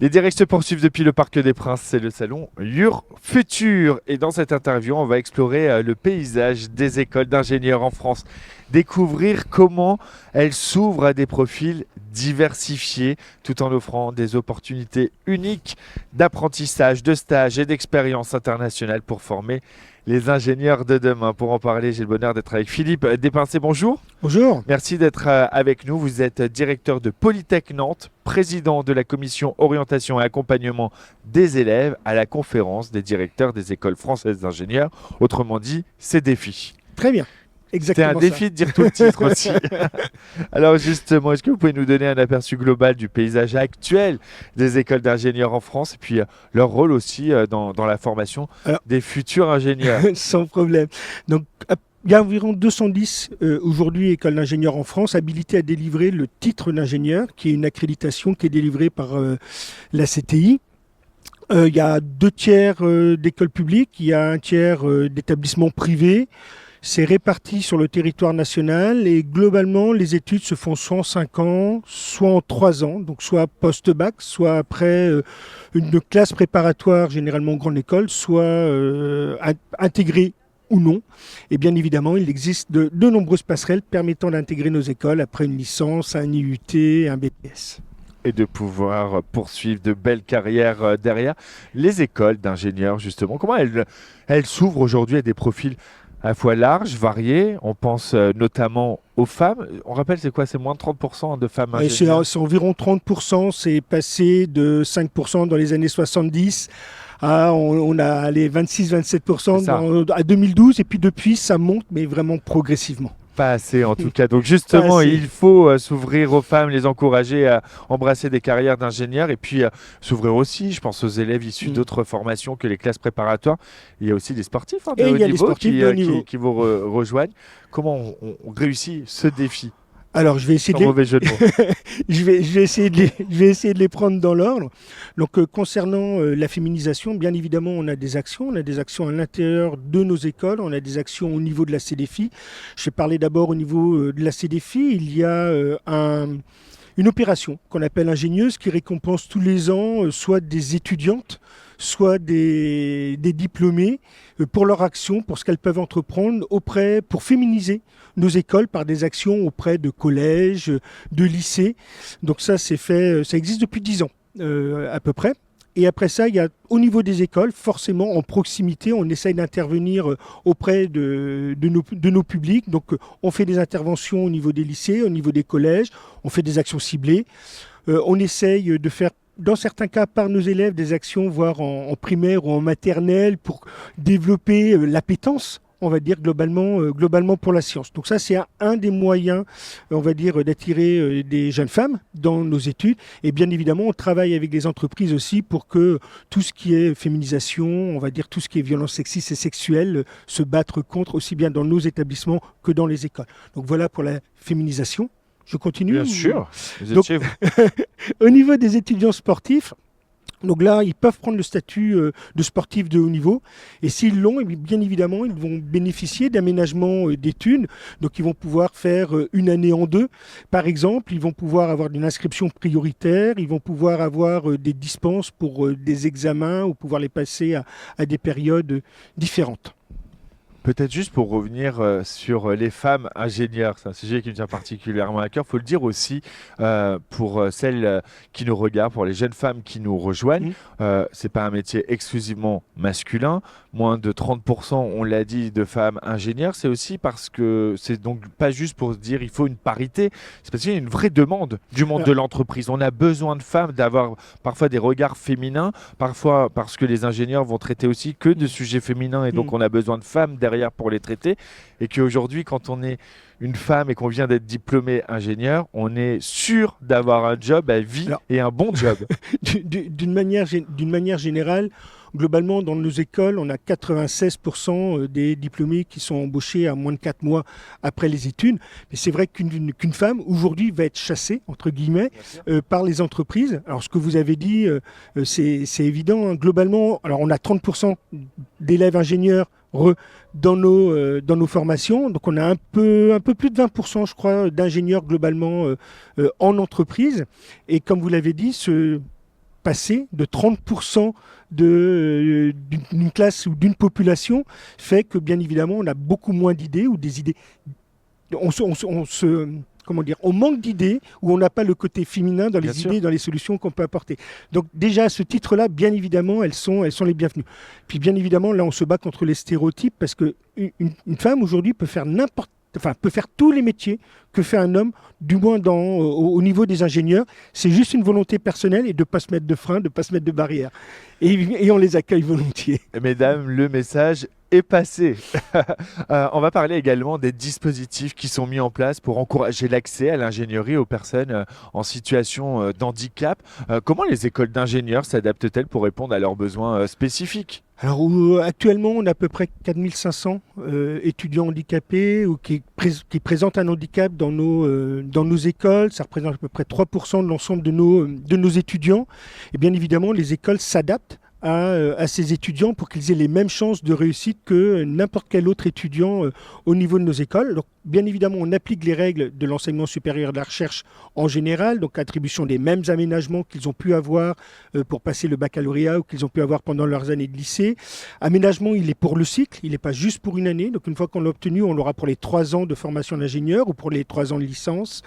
Les directs se poursuivent depuis le Parc des Princes, c'est le salon Your Futur. Et dans cette interview, on va explorer le paysage des écoles d'ingénieurs en France. Découvrir comment elles s'ouvrent à des profils diversifiés tout en offrant des opportunités uniques d'apprentissage, de stage et d'expérience internationale pour former les ingénieurs de demain. Pour en parler, j'ai le bonheur d'être avec Philippe Despincé. Bonjour. Bonjour. Merci d'être avec nous. Vous êtes directeur de Polytech Nantes, président de la commission orientation et accompagnement des élèves à la conférence des directeurs des écoles françaises d'ingénieurs, autrement dit, CDFI. Très bien. C'était un défi de dire tout le titre aussi. Alors justement, est-ce que vous pouvez nous donner un aperçu global du paysage actuel des écoles d'ingénieurs en France et puis leur rôle aussi dans la formation des futurs ingénieurs? Sans problème. Donc, il y a environ 210 aujourd'hui écoles d'ingénieurs en France habilitées à délivrer le titre d'ingénieur, qui est une accréditation qui est délivrée par la CTI. Il y a 2 tiers d'écoles publiques, il y a 1 tiers d'établissements privés. C'est réparti sur le territoire national et globalement, les études se font soit en 5 ans, soit en 3 ans, donc soit post-bac, soit après une classe préparatoire, généralement grande école, soit intégrée ou non. Et bien évidemment, il existe de nombreuses passerelles permettant d'intégrer nos écoles après une licence, un IUT, un BTS. Et de pouvoir poursuivre de belles carrières derrière. Les écoles d'ingénieurs, justement, comment elles s'ouvrent aujourd'hui à des profils à la fois larges, variés? On pense notamment aux femmes. On rappelle, c'est quoi? C'est moins de 30% de femmes ingénieurs? C'est environ 30%. C'est passé de 5% dans les années 70 à on a les 26-27% à 2012. Et puis depuis, ça monte, mais vraiment progressivement. Pas assez en tout cas. Donc justement, il faut s'ouvrir aux femmes, les encourager à embrasser des carrières d'ingénieurs et puis s'ouvrir aussi, je pense, aux élèves issus d'autres formations que les classes préparatoires. Il y a aussi des sportifs de haut niveau qui vous rejoignent. Comment on réussit ce défi? Alors, je vais essayer je vais essayer de les prendre dans l'ordre. Donc, concernant la féminisation, bien évidemment, on a des actions. On a des actions à l'intérieur de nos écoles. On a des actions au niveau de la CDFI. Je vais parler d'abord au niveau de la CDFI. Il y a une opération qu'on appelle Ingénieuse qui récompense tous les ans soit des étudiantes, soit des diplômés pour leur action, pour ce qu'elles peuvent entreprendre pour féminiser nos écoles par des actions auprès de collèges, de lycées. Donc ça, c'est fait, ça existe depuis 10 ans à peu près. Et après ça, il y a au niveau des écoles, forcément en proximité, on essaye d'intervenir auprès de nos publics. Donc on fait des interventions au niveau des lycées, au niveau des collèges, on fait des actions ciblées. On essaye de faire, dans certains cas, par nos élèves, des actions, voire en primaire ou en maternelle, pour développer l'appétence, on va dire, globalement pour la science. Donc ça, c'est un des moyens, on va dire, d'attirer des jeunes femmes dans nos études. Et bien évidemment, on travaille avec les entreprises aussi pour que tout ce qui est féminisation, on va dire tout ce qui est violence sexiste et sexuelle, se battre contre, aussi bien dans nos établissements que dans les écoles. Donc voilà pour la féminisation. Je continue. Bien sûr, vous êtes chez vous. Au niveau des étudiants sportifs, donc là, ils peuvent prendre le statut de sportif de haut niveau. Et s'ils l'ont, bien évidemment, ils vont bénéficier d'aménagements d'études. Donc, ils vont pouvoir faire une année en 2. Par exemple, ils vont pouvoir avoir une inscription prioritaire. Ils vont pouvoir avoir des dispenses pour des examens ou pouvoir les passer à des périodes différentes. Peut-être juste pour revenir sur les femmes ingénieurs, c'est un sujet qui me tient particulièrement à cœur. Il faut le dire aussi pour celles qui nous regardent, pour les jeunes femmes qui nous rejoignent. C'est pas un métier exclusivement masculin. Moins de 30%, on l'a dit, de femmes ingénieurs. C'est aussi parce que c'est donc pas juste pour se dire il faut une parité. C'est parce qu'il y a une vraie demande du monde de l'entreprise. On a besoin de femmes, d'avoir parfois des regards féminins, parfois parce que les ingénieurs vont traiter aussi que de sujets féminins et donc on a besoin de femmes derrière pour les traiter, et qu'aujourd'hui, quand on est une femme et qu'on vient d'être diplômé ingénieur, on est sûr d'avoir un job à vie et un bon job. D'une manière générale, globalement, dans nos écoles, on a 96% des diplômés qui sont embauchés à moins de 4 mois après les études. Mais c'est vrai qu'une femme, aujourd'hui, va être chassée, entre guillemets, par les entreprises. Alors, ce que vous avez dit, c'est évident. Hein. Globalement, alors on a 30% d'élèves ingénieurs dans nos formations. Donc on a un peu plus de 20%, je crois, d'ingénieurs globalement en entreprise. Et comme vous l'avez dit, passer de 30% d'une classe ou d'une population fait que, bien évidemment, on a beaucoup moins d'idées ou des idées. On manque d'idées ou on n'a pas le côté féminin dans les idées, dans les solutions qu'on peut apporter. Donc déjà, à ce titre-là, bien évidemment, elles sont les bienvenues. Puis bien évidemment, là, on se bat contre les stéréotypes parce qu'une femme, aujourd'hui, peut faire tous les métiers que fait un homme, du moins au niveau des ingénieurs. C'est juste une volonté personnelle et de ne pas se mettre de frein, de ne pas se mettre de barrière. Et on les accueille volontiers. Mesdames, le message est passé. On va parler également des dispositifs qui sont mis en place pour encourager l'accès à l'ingénierie aux personnes en situation d'handicap. Comment les écoles d'ingénieurs s'adaptent-elles pour répondre à leurs besoins spécifiques ? Alors actuellement, on a à peu près 4500 étudiants handicapés ou qui présentent un handicap dans nos écoles. Ça représente à peu près 3% de l'ensemble de nos étudiants. Et bien évidemment, les écoles s'adaptent à ces étudiants pour qu'ils aient les mêmes chances de réussite que n'importe quel autre étudiant au niveau de nos écoles. Donc, bien évidemment, on applique les règles de l'enseignement supérieur de la recherche en général, donc attribution des mêmes aménagements qu'ils ont pu avoir pour passer le baccalauréat ou qu'ils ont pu avoir pendant leurs années de lycée. Aménagement, il est pour le cycle, il n'est pas juste pour une année. Donc une fois qu'on l'a obtenu, on l'aura pour les 3 ans de formation d'ingénieur ou pour les 3 ans de licence.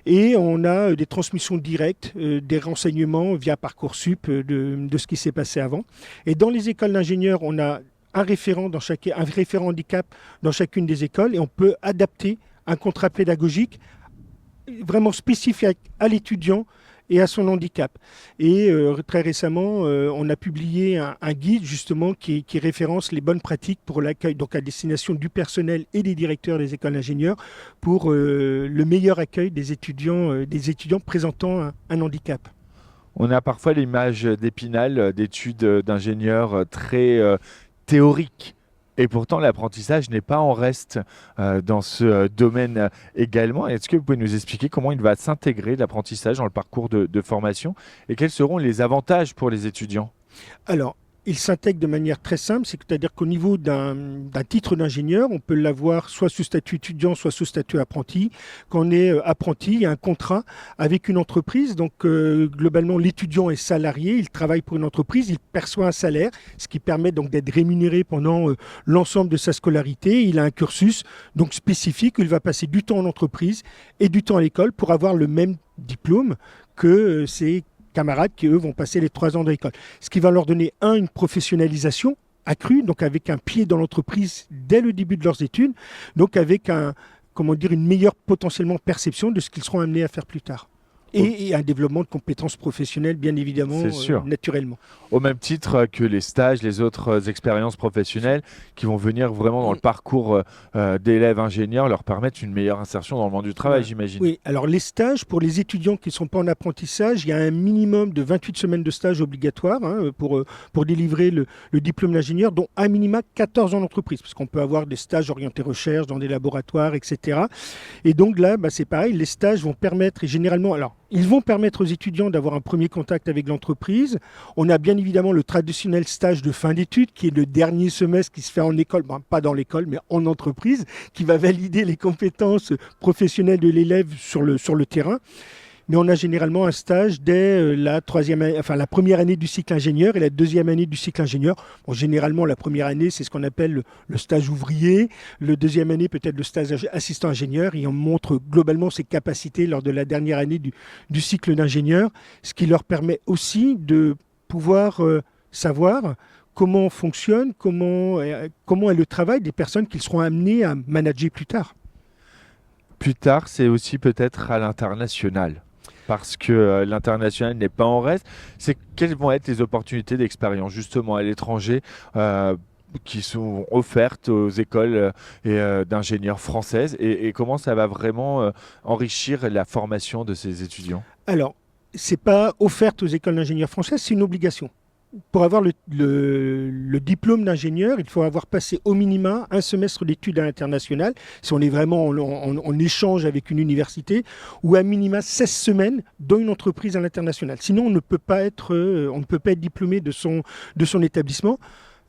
Et on a des transmissions directes, des renseignements via Parcoursup de ce qui s'est passé avant. Et dans les écoles d'ingénieurs, on a un référent handicap dans chacune des écoles et on peut adapter un contrat pédagogique vraiment spécifique à l'étudiant et à son handicap. Et très récemment, on a publié un guide justement qui référence les bonnes pratiques pour l'accueil, donc à destination du personnel et des directeurs des écoles d'ingénieurs pour le meilleur accueil des étudiants présentant un handicap. On a parfois l'image d'Épinal, d'études d'ingénieurs très théoriques. Et pourtant, l'apprentissage n'est pas en reste dans ce domaine également. Est-ce que vous pouvez nous expliquer comment il va s'intégrer l'apprentissage dans le parcours de formation et quels seront les avantages pour les étudiants ? Alors, il s'intègre de manière très simple, c'est-à-dire qu'au niveau d'un titre d'ingénieur, on peut l'avoir soit sous statut étudiant, soit sous statut apprenti. Quand on est apprenti, il y a un contrat avec une entreprise. Donc, globalement, l'étudiant est salarié, il travaille pour une entreprise, il perçoit un salaire, ce qui permet donc d'être rémunéré pendant l'ensemble de sa scolarité. Il a un cursus donc spécifique où il va passer du temps en entreprise et du temps à l'école pour avoir le même diplôme que ses camarades qui, eux, vont passer les 3 ans de l'école. Ce qui va leur donner, une professionnalisation accrue, donc avec un pied dans l'entreprise dès le début de leurs études, donc avec une meilleure potentiellement perception de ce qu'ils seront amenés à faire plus tard. Et un développement de compétences professionnelles, bien évidemment, naturellement. Au même titre que les stages, les autres expériences professionnelles qui vont venir vraiment dans le parcours d'élèves ingénieurs, leur permettre une meilleure insertion dans le monde du travail, j'imagine. Oui, alors les stages, pour les étudiants qui ne sont pas en apprentissage, il y a un minimum de 28 semaines de stage obligatoire pour délivrer le diplôme d'ingénieur, dont à minima 14 en entreprise, parce qu'on peut avoir des stages orientés recherche dans des laboratoires, etc. Et donc là, c'est pareil, les stages vont permettre, et généralement, ils vont permettre aux étudiants d'avoir un premier contact avec l'entreprise. On a bien évidemment le traditionnel stage de fin d'études, qui est le dernier semestre qui se fait en école, pas dans l'école, mais en entreprise, qui va valider les compétences professionnelles de l'élève sur le terrain. Mais on a généralement un stage dès la première année du cycle ingénieur et la deuxième année du cycle ingénieur. Bon, généralement, la première année, c'est ce qu'on appelle le stage ouvrier. Le deuxième année, peut-être le stage assistant ingénieur. Et on montre globalement ses capacités lors de la dernière année du cycle d'ingénieur, ce qui leur permet aussi de pouvoir savoir comment fonctionne, comment est le travail des personnes qu'ils seront amenés à manager plus tard. Plus tard, c'est aussi peut-être à l'international. Parce que l'international n'est pas en reste. Quelles vont être les opportunités d'expérience justement à l'étranger qui sont offertes aux écoles d'ingénieurs françaises et comment ça va vraiment enrichir la formation de ces étudiants ? Alors, ce n'est pas offert aux écoles d'ingénieurs françaises, c'est une obligation. Pour avoir le diplôme d'ingénieur, il faut avoir passé au minima un semestre d'études à l'international, si on est vraiment en échange avec une université, ou à minima 16 semaines dans une entreprise à l'international. Sinon, on ne peut pas être diplômé de son établissement.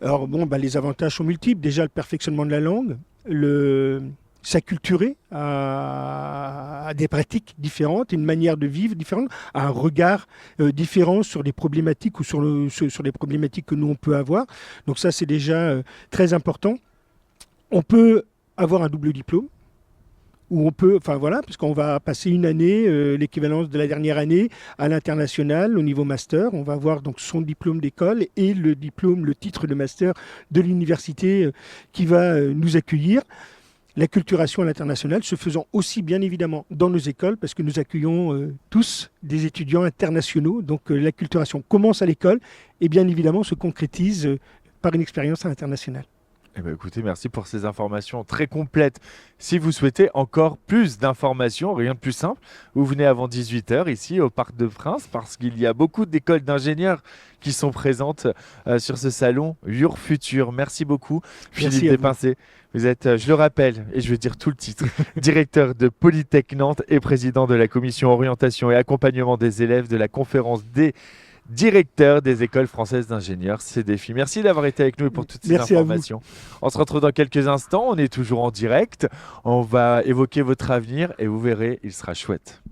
Alors les avantages sont multiples. Déjà, le perfectionnement de la langue, s'acculturer à des pratiques différentes, une manière de vivre différente, à un regard différent sur les problématiques ou sur les problématiques que nous on peut avoir. Donc ça c'est déjà très important. On peut avoir un double diplôme, où on peut, enfin voilà, puisqu'on va passer une année, l'équivalence de la dernière année, à l'international, au niveau master. On va avoir donc son diplôme d'école et le diplôme, le titre de master de l'université qui va nous accueillir. L'acculturation à l'international se faisant aussi bien évidemment dans nos écoles, parce que nous accueillons tous des étudiants internationaux. Donc l'acculturation commence à l'école et bien évidemment se concrétise par une expérience à l'international. Eh bien, écoutez, merci pour ces informations très complètes. Si vous souhaitez encore plus d'informations, rien de plus simple, vous venez avant 18h ici au Parc de Princes parce qu'il y a beaucoup d'écoles d'ingénieurs qui sont présentes sur ce salon UR Futur. Merci beaucoup, Philippe Despincé. Vous êtes, je le rappelle, et je vais dire tout le titre, directeur de Polytech Nantes et président de la commission orientation et accompagnement des élèves de la conférence des directeur des écoles françaises d'ingénieurs, CDFI. Merci d'avoir été avec nous et pour toutes ces informations. On se retrouve dans quelques instants, on est toujours en direct, on va évoquer votre avenir et vous verrez, il sera chouette.